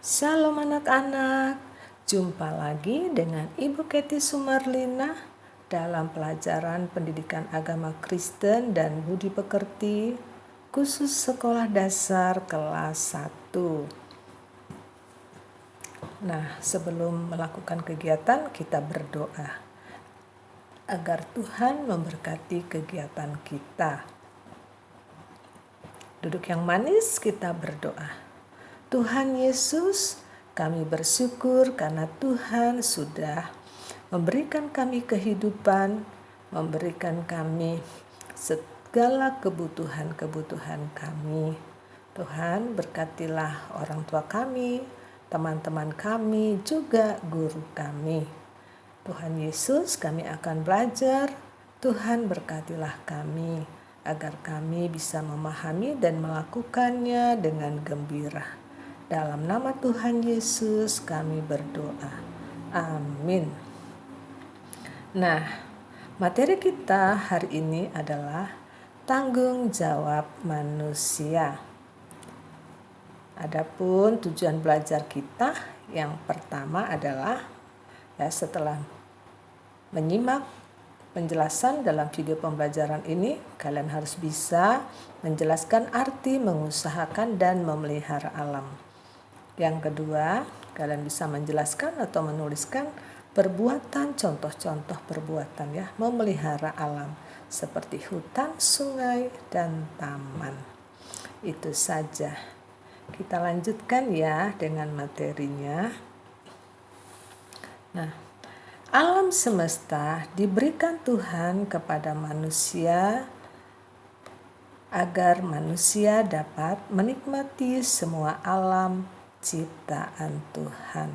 Shalom anak-anak, jumpa lagi dengan Ibu Kety Sumarlina dalam pelajaran pendidikan agama Kristen dan budi pekerti khusus sekolah dasar kelas 1. Nah, sebelum melakukan kegiatan kita berdoa agar Tuhan memberkati kegiatan kita. Duduk yang manis, kita berdoa. Tuhan Yesus, kami bersyukur karena Tuhan sudah memberikan kami kehidupan, memberikan kami segala kebutuhan-kebutuhan kami. Tuhan, berkatilah orang tua kami, teman-teman kami, juga guru kami. Tuhan Yesus, kami akan belajar. Tuhan, berkatilah kami agar kami bisa memahami dan melakukannya dengan gembira. Dalam nama Tuhan Yesus kami berdoa. Amin. Nah, materi kita hari ini adalah tanggung jawab manusia. Adapun tujuan belajar kita yang pertama adalah setelah menyimak penjelasan dalam video pembelajaran ini, kalian harus bisa menjelaskan arti mengusahakan dan memelihara alam. Yang kedua, kalian bisa menjelaskan atau menuliskan perbuatan, contoh-contoh perbuatan memelihara alam seperti hutan, sungai, dan taman. Itu saja. Kita lanjutkan dengan materinya. Nah, alam semesta diberikan Tuhan kepada manusia agar manusia dapat menikmati semua alam ciptaan Tuhan.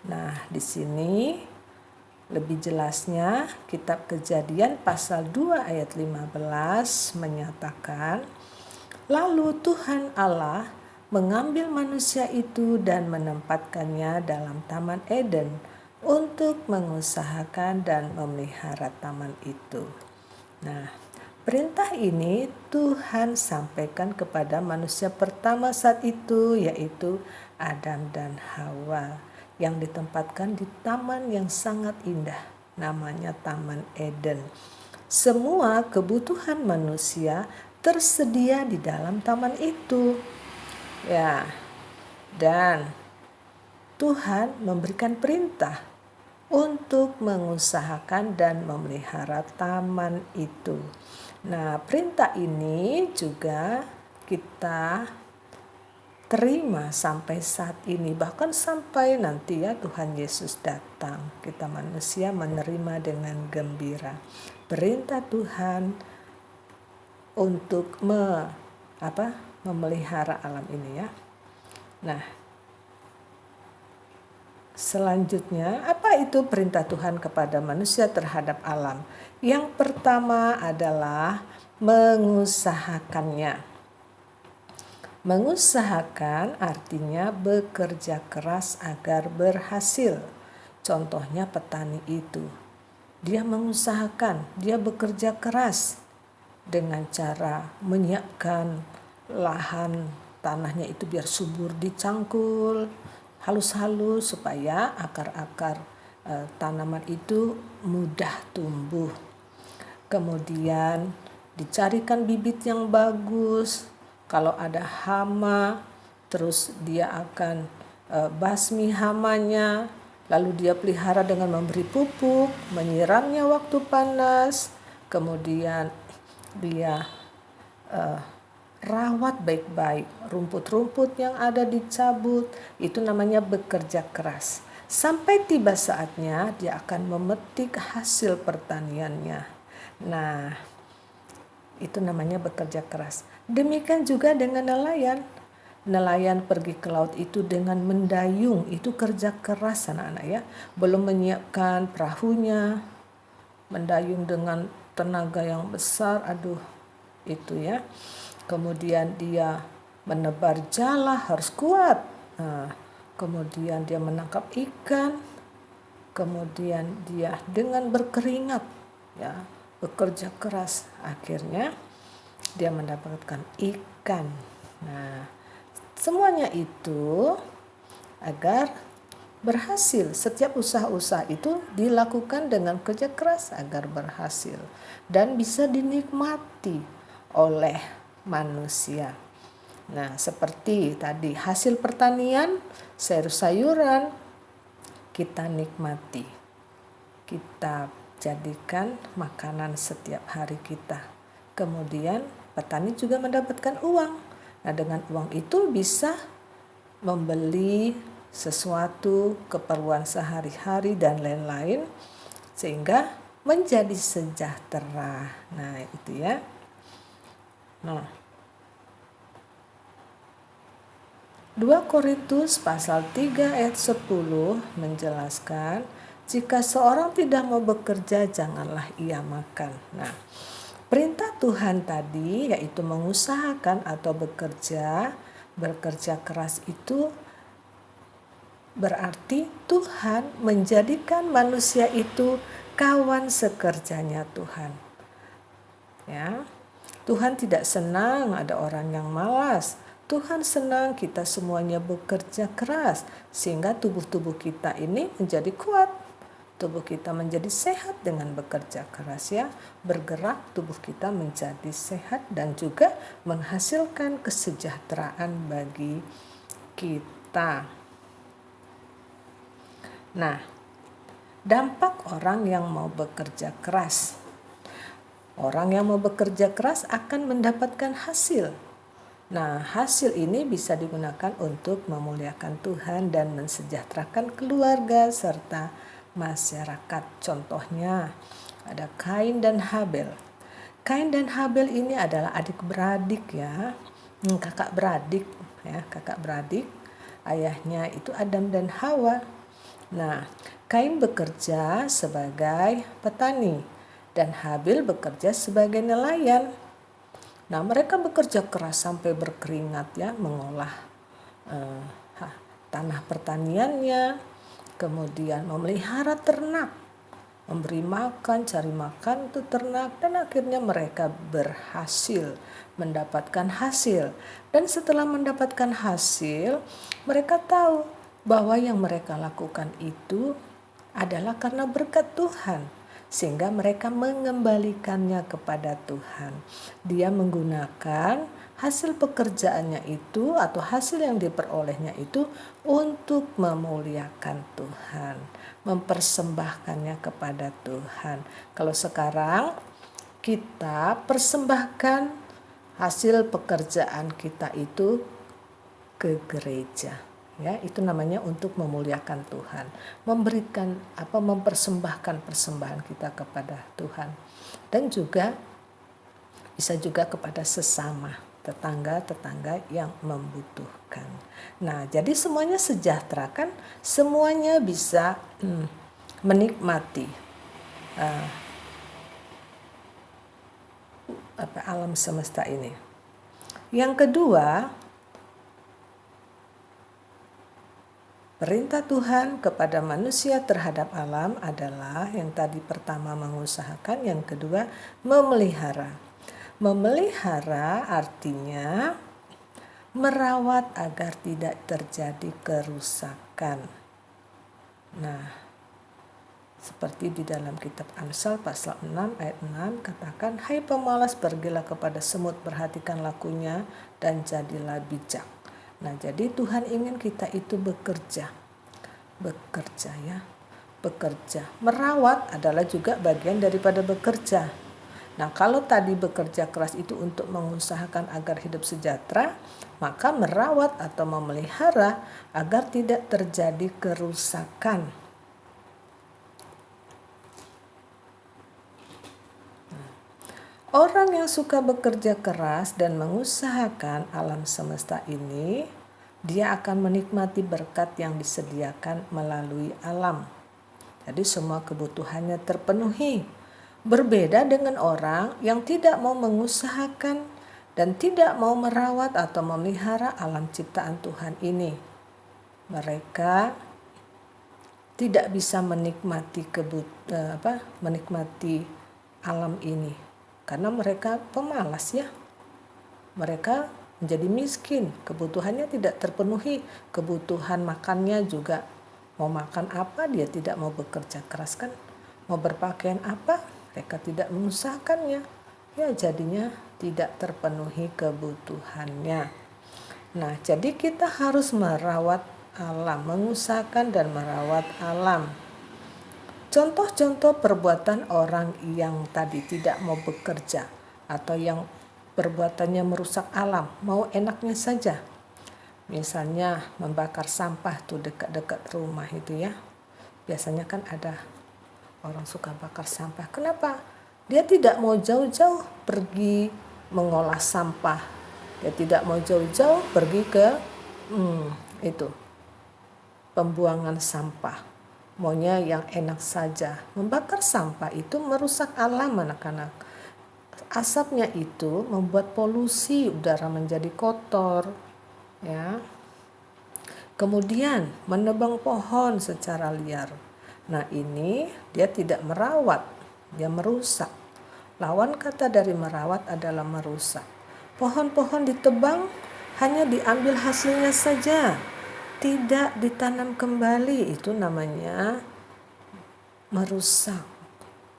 Nah, di sini lebih jelasnya kitab Kejadian pasal 2 ayat 15 menyatakan, lalu Tuhan Allah mengambil manusia itu dan menempatkannya dalam Taman Eden untuk mengusahakan dan memelihara taman itu. Nah, perintah ini Tuhan sampaikan kepada manusia pertama saat itu, yaitu Adam dan Hawa, yang ditempatkan di taman yang sangat indah, namanya Taman Eden. Semua kebutuhan manusia tersedia di dalam taman itu. Dan Tuhan memberikan perintah untuk mengusahakan dan memelihara taman itu. Nah, perintah ini juga kita terima sampai saat ini, bahkan sampai nanti Tuhan Yesus datang, kita manusia menerima dengan gembira perintah Tuhan untuk memelihara alam ini Nah, selanjutnya, apa itu perintah Tuhan kepada manusia terhadap alam? Yang pertama adalah mengusahakannya. Mengusahakan artinya bekerja keras agar berhasil. Contohnya petani itu. Dia mengusahakan, dia bekerja keras dengan cara menyiapkan lahan tanahnya itu biar subur, dicangkul halus-halus supaya akar-akar tanaman itu mudah tumbuh. Kemudian dicarikan bibit yang bagus. Kalau ada hama, terus dia akan basmi hamanya, lalu dia pelihara dengan memberi pupuk, menyiramnya waktu panas, kemudian dia rawat baik-baik, rumput-rumput yang ada dicabut, itu namanya bekerja keras. Sampai tiba saatnya dia akan memetik hasil pertaniannya. Nah, itu namanya bekerja keras. Demikian juga dengan nelayan. Nelayan pergi ke laut itu dengan mendayung, itu kerja keras anak-anak Belum menyiapkan perahunya, mendayung dengan tenaga yang besar, itu Kemudian dia menebar jala, harus kuat. Kemudian dia menangkap ikan. Kemudian dia dengan berkeringat, bekerja keras. Akhirnya dia mendapatkan ikan. Nah, semuanya itu agar berhasil. Setiap usaha-usaha itu dilakukan dengan kerja keras agar berhasil dan bisa dinikmati oleh manusia. Nah, seperti tadi hasil pertanian, sayur-sayuran kita nikmati. Kita jadikan makanan setiap hari kita. Kemudian petani juga mendapatkan uang. Nah, dengan uang itu bisa membeli sesuatu, keperluan sehari-hari dan lain-lain, sehingga menjadi sejahtera. Nah, itu ya. Nah, 2 Korintus pasal 3 ayat 10 menjelaskan, jika seorang tidak mau bekerja, janganlah ia makan. Nah, perintah Tuhan tadi yaitu mengusahakan atau bekerja keras itu berarti Tuhan menjadikan manusia itu kawan sekerjanya Tuhan. Ya. Tuhan tidak senang ada orang yang malas. Tuhan senang kita semuanya bekerja keras sehingga tubuh-tubuh kita ini menjadi kuat. Tubuh kita menjadi sehat dengan bekerja keras ya. Bergerak tubuh kita menjadi sehat dan juga menghasilkan kesejahteraan bagi kita. Nah, dampak orang yang mau bekerja keras. Orang yang mau bekerja keras akan mendapatkan hasil. Nah, hasil ini bisa digunakan untuk memuliakan Tuhan dan mensejahterakan keluarga serta masyarakat. Contohnya, ada Kain dan Habel. Kain dan Habel ini adalah adik-beradik ya, kakak beradik. Ayahnya itu Adam dan Hawa. Nah, Kain bekerja sebagai petani dan Habil bekerja sebagai nelayan. Nah, mereka bekerja keras sampai berkeringat ya, mengolah tanah pertaniannya, kemudian memelihara ternak, memberi makan, cari makan untuk ternak, dan akhirnya mereka berhasil mendapatkan hasil. Dan setelah mendapatkan hasil, mereka tahu bahwa yang mereka lakukan itu adalah karena berkat Tuhan. Sehingga mereka mengembalikannya kepada Tuhan. Dia menggunakan hasil pekerjaannya itu atau hasil yang diperolehnya itu untuk memuliakan Tuhan, mempersembahkannya kepada Tuhan. Kalau sekarang kita persembahkan hasil pekerjaan kita itu ke gereja. Ya, itu namanya untuk memuliakan Tuhan, mempersembahkan persembahan kita kepada Tuhan, dan juga bisa juga kepada sesama tetangga-tetangga yang membutuhkan. Nah, jadi semuanya sejahtera kan, semuanya bisa menikmati alam semesta ini. Yang kedua, perintah Tuhan kepada manusia terhadap alam adalah yang tadi pertama mengusahakan, yang kedua memelihara. Memelihara artinya merawat agar tidak terjadi kerusakan. Nah, seperti di dalam kitab Amsal pasal 6 ayat 6 katakan, hai pemalas, pergilah kepada semut, perhatikan lakunya dan jadilah bijak. Nah, jadi Tuhan ingin kita itu bekerja ya, bekerja. Merawat adalah juga bagian daripada bekerja. Nah, kalau tadi bekerja keras itu untuk mengusahakan agar hidup sejahtera, maka merawat atau memelihara agar tidak terjadi kerusakan. Orang yang suka bekerja keras dan mengusahakan alam semesta ini, dia akan menikmati berkat yang disediakan melalui alam. Jadi semua kebutuhannya terpenuhi. Berbeda dengan orang yang tidak mau mengusahakan dan tidak mau merawat atau memelihara alam ciptaan Tuhan ini. Mereka tidak bisa menikmati alam ini. Karena mereka pemalas ya. Mereka menjadi miskin, kebutuhannya tidak terpenuhi, kebutuhan makannya juga, mau makan apa dia tidak mau bekerja keras kan, mau berpakaian apa mereka tidak mengusahakannya, ya jadinya tidak terpenuhi kebutuhannya. Nah, jadi kita harus merawat alam, mengusahakan dan merawat alam. Contoh-contoh perbuatan orang yang tadi tidak mau bekerja atau yang perbuatannya merusak alam, mau enaknya saja. Misalnya membakar sampah tuh dekat-dekat rumah itu ya. Biasanya kan ada orang suka bakar sampah. Kenapa? Dia tidak mau jauh-jauh pergi mengolah sampah. Dia tidak mau jauh-jauh pergi ke itu pembuangan sampah. Maunya yang enak saja. Membakar sampah itu merusak alam anak-anak. Asapnya itu membuat polusi udara menjadi kotor, ya. Kemudian menebang pohon secara liar. Nah, ini dia tidak merawat, dia merusak. Lawan kata dari merawat adalah merusak. Pohon-pohon ditebang hanya diambil hasilnya saja, tidak ditanam kembali, itu namanya merusak.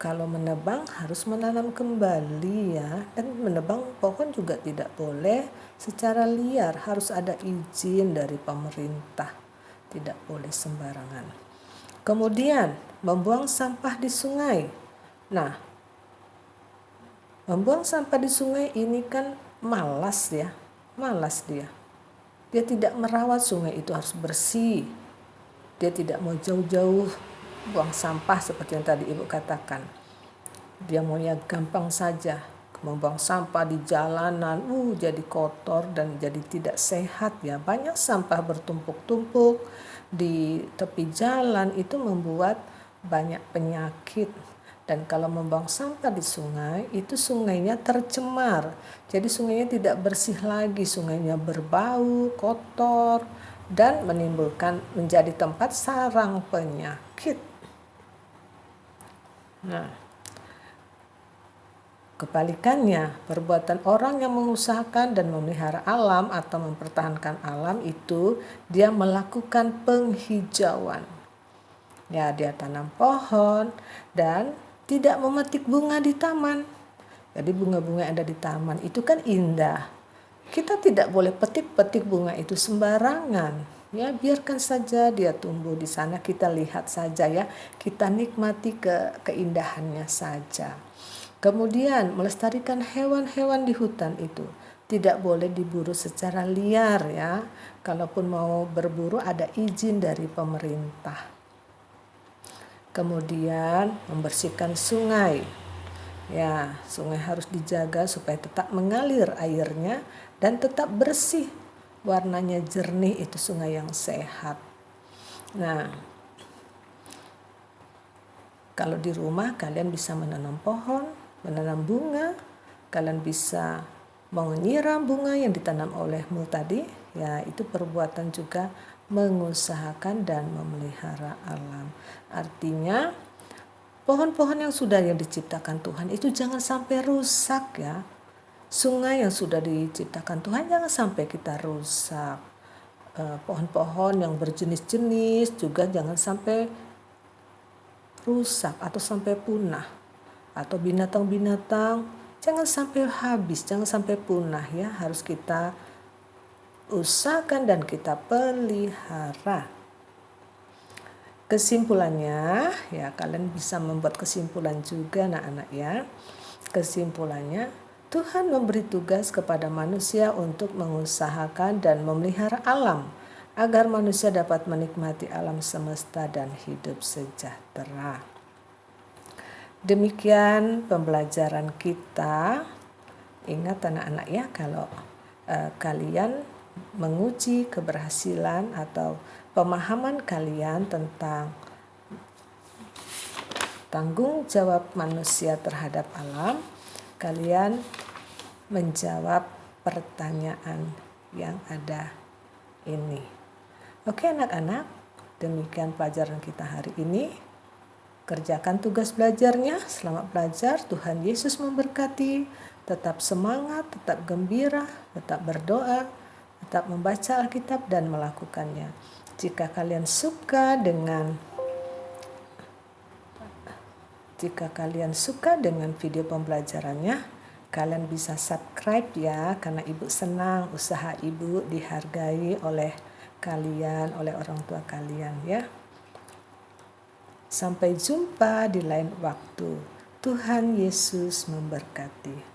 Kalau menebang harus menanam kembali ya, dan menebang pohon juga tidak boleh secara liar, harus ada izin dari pemerintah, tidak boleh sembarangan. Kemudian membuang sampah di sungai. Nah, membuang sampah di sungai ini kan malas ya, malas dia. Dia tidak merawat sungai itu harus bersih. Dia tidak mau jauh-jauh buang sampah seperti yang tadi Ibu katakan. Dia maunya gampang saja membuang sampah di jalanan, jadi kotor dan jadi tidak sehat ya. Banyak sampah bertumpuk-tumpuk di tepi jalan itu membuat banyak penyakit. Dan kalau membuang sampah di sungai, itu sungainya tercemar. Jadi sungainya tidak bersih lagi, sungainya berbau, kotor, dan menimbulkan menjadi tempat sarang penyakit. Nah, kebalikannya, perbuatan orang yang mengusahakan dan memelihara alam atau mempertahankan alam itu dia melakukan penghijauan. Ya, dia tanam pohon dan tidak memetik bunga di taman. Jadi bunga-bunga yang ada di taman itu kan indah. Kita tidak boleh petik-petik bunga itu sembarangan. Ya, biarkan saja dia tumbuh di sana, kita lihat saja ya, kita nikmati keindahannya saja. Kemudian melestarikan hewan-hewan di hutan itu tidak boleh diburu secara liar ya. Kalaupun mau berburu ada izin dari pemerintah. Kemudian membersihkan sungai. Ya, sungai harus dijaga supaya tetap mengalir airnya dan tetap bersih. Warnanya jernih, itu sungai yang sehat. Nah, kalau di rumah kalian bisa menanam pohon, menanam bunga, kalian bisa menyiram bunga yang ditanam olehmu tadi, ya itu perbuatan juga mengusahakan dan memelihara alam. Artinya pohon-pohon yang sudah diciptakan Tuhan itu jangan sampai rusak ya. Sungai yang sudah diciptakan Tuhan jangan sampai kita rusak. Pohon-pohon yang berjenis-jenis juga jangan sampai rusak atau sampai punah. Atau binatang-binatang jangan sampai habis, jangan sampai punah ya. Harus kita usahakan dan kita pelihara. Kesimpulannya, ya kalian bisa membuat kesimpulan juga anak-anak ya. Kesimpulannya, Tuhan memberi tugas kepada manusia untuk mengusahakan dan memelihara alam agar manusia dapat menikmati alam semesta dan hidup sejahtera. Demikian pembelajaran kita. Ingat anak-anak ya, kalau kalian menguji keberhasilan atau pemahaman kalian tentang tanggung jawab manusia terhadap alam, kalian menjawab pertanyaan yang ada ini. Oke anak-anak, demikian pelajaran kita hari ini. Kerjakan tugas belajarnya, selamat belajar, Tuhan Yesus memberkati. Tetap semangat, tetap gembira, tetap berdoa, tetap membaca Alkitab dan melakukannya. Jika kalian suka dengan video pembelajarannya, kalian bisa subscribe ya, karena Ibu senang usaha Ibu dihargai oleh kalian, oleh orang tua kalian ya. Sampai jumpa di lain waktu. Tuhan Yesus memberkati.